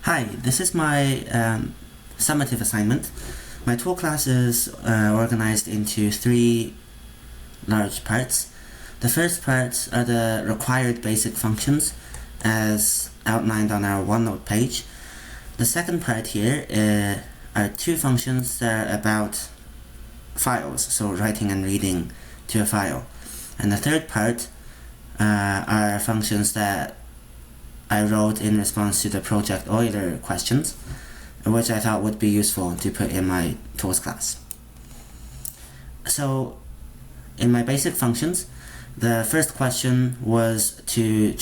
Hi, this is my summative assignment. My tool class is organized into three large parts. The first part are the required basic functions as outlined on our OneNote page. The second part here are two functions that are about files, so writing and reading to a file. And the third part are functions that I wrote in response to the Project Euler questions, which I thought would be useful to put in my tools class. So, in my basic functions, the first question was to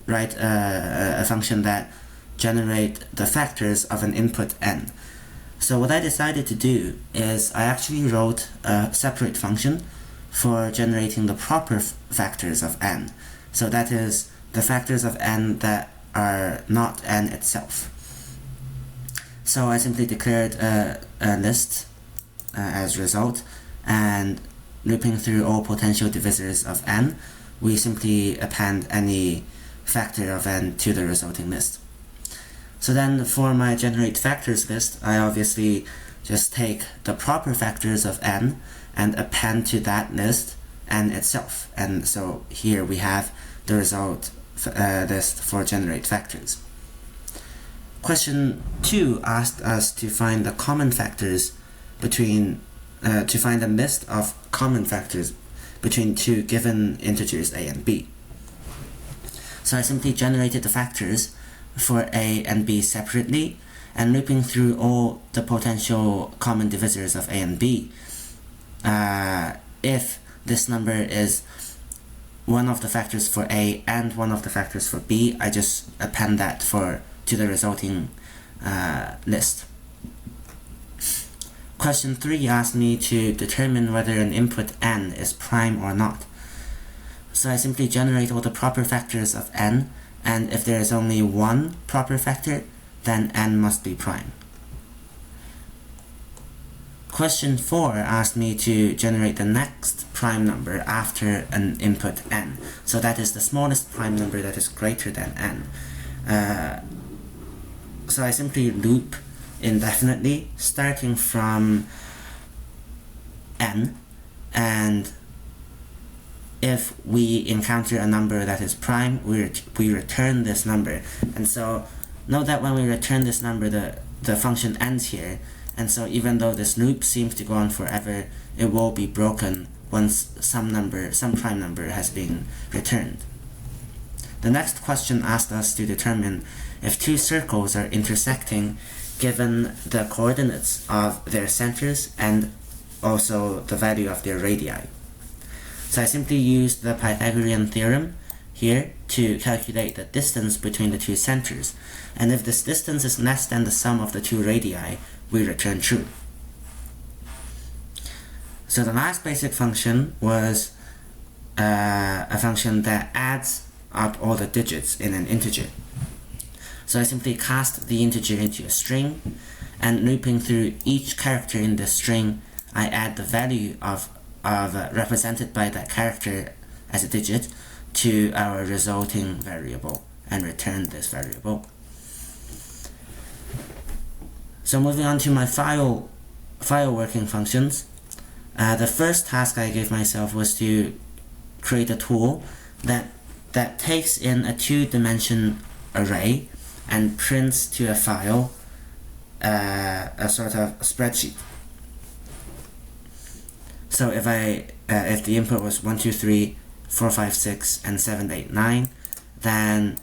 write a function that generate the factors of an input n. So what I decided to do is I actually wrote a separate function for generating the proper factors of n. So that is the factors of n that are not n itself. So I simply declared a list as result, and looping through all potential divisors of n, we simply append any factor of n to the resulting list. So then for my generate factors list, I obviously just take the proper factors of n and append to that list n itself. And so here we have the result list for generate factors. Question 2 asked us to find the common factors between, to find a list of common factors between two given integers a and b. So I simply generated the factors for a and b separately, and looping through all the potential common divisors of a and b. If this number is one of the factors for a and one of the factors for b, I just append that to the resulting list. Question 3 asked me to determine whether an input n is prime or not. So I simply generate all the proper factors of n, and if there is only one proper factor, then n must be prime. Question 4 asked me to generate the next prime number after an input n. So that is the smallest prime number that is greater than n. So I simply loop indefinitely starting from n, and if we encounter a number that is prime, we return this number. And so note that when we return this number, the function ends here, and so even though this loop seems to go on forever, it will be broken once some prime number has been returned. The next question asked us to determine if two circles are intersecting given the coordinates of their centers and also the value of their radii. So I simply used the Pythagorean theorem here to calculate the distance between the two centers, and if this distance is less than the sum of the two radii, we return true. So the last basic function was a function that adds up all the digits in an integer. So I simply cast the integer into a string, and looping through each character in the string, I add the value of represented by that character as a digit to our resulting variable and return this variable. So moving on to my file working functions, the first task I gave myself was to create a tool that takes in a two-dimension array and prints to a file a sort of spreadsheet. So if the input was 1, 2, 3, 4, 5, 6, and 7, 8, 9, then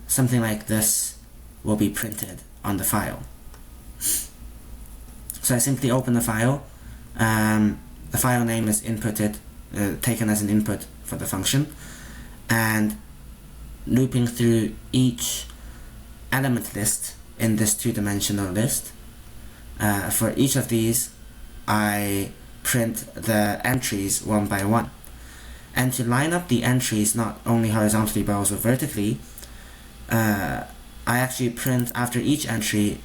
something like this will be printed on the file. So I simply open the file. The file name is inputted, taken as an input for the function, and looping through each element list in this two-dimensional list. For each of these, I print the entries one by one. And to line up the entries not only horizontally but also vertically, I actually print after each entry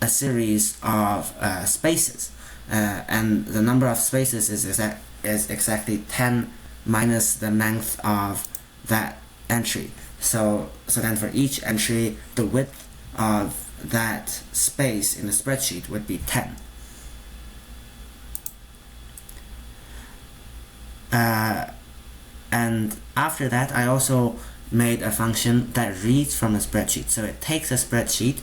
a series of spaces, and the number of spaces is exactly 10 minus the length of that entry. So then for each entry, the width of that space in the spreadsheet would be 10. And after that, I also made a function that reads from a spreadsheet. So it takes a spreadsheet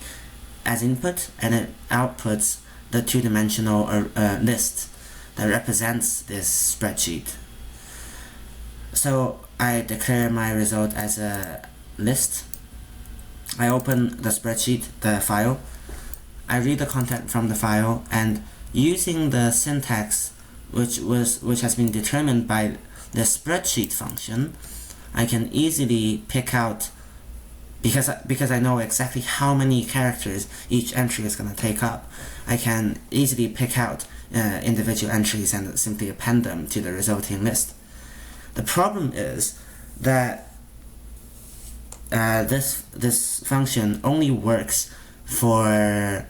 as input and it outputs the two-dimensional list that represents this spreadsheet. So I declare my result as a list. I open the spreadsheet, the file. I read the content from the file, and using the syntax which has been determined by the spreadsheet function, I can easily pick out, because I know exactly how many characters each entry is going to take up, I can easily pick out individual entries and simply append them to the resulting list. The problem is that this function only works for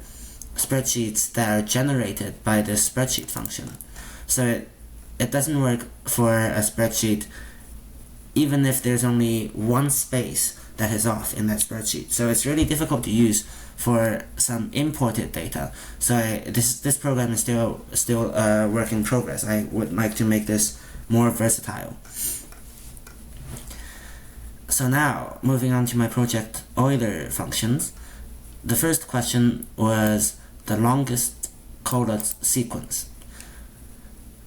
spreadsheets that are generated by the spreadsheet function. So it doesn't work for a spreadsheet even if there's only one space that is off in that spreadsheet. So it's really difficult to use for some imported data. So this program is still a work in progress. I would like to make this more versatile. So now, moving on to my project Euler functions. The first question was the longest Collatz sequence.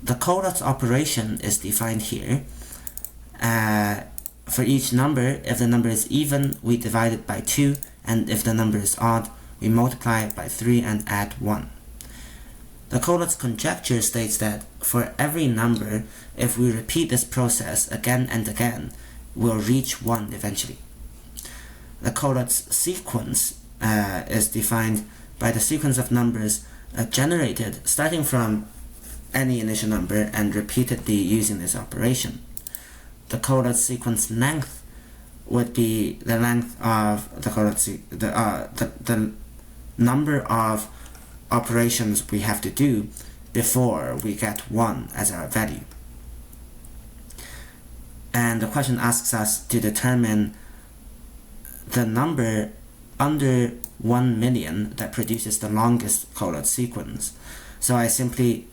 The Collatz operation is defined here. For each number, if the number is even, we divide it by 2, and if the number is odd, we multiply it by 3 and add 1. The Collatz conjecture states that for every number, if we repeat this process again and again, we'll reach 1 eventually. The Collatz sequence is defined by the sequence of numbers generated starting from any initial number and repeatedly using this operation. The Collatz sequence length would be the length of the Collatz the number of operations we have to do before we get 1 as our value. And the question asks us to determine the number under 1 million that produces the longest Collatz sequence. So I simply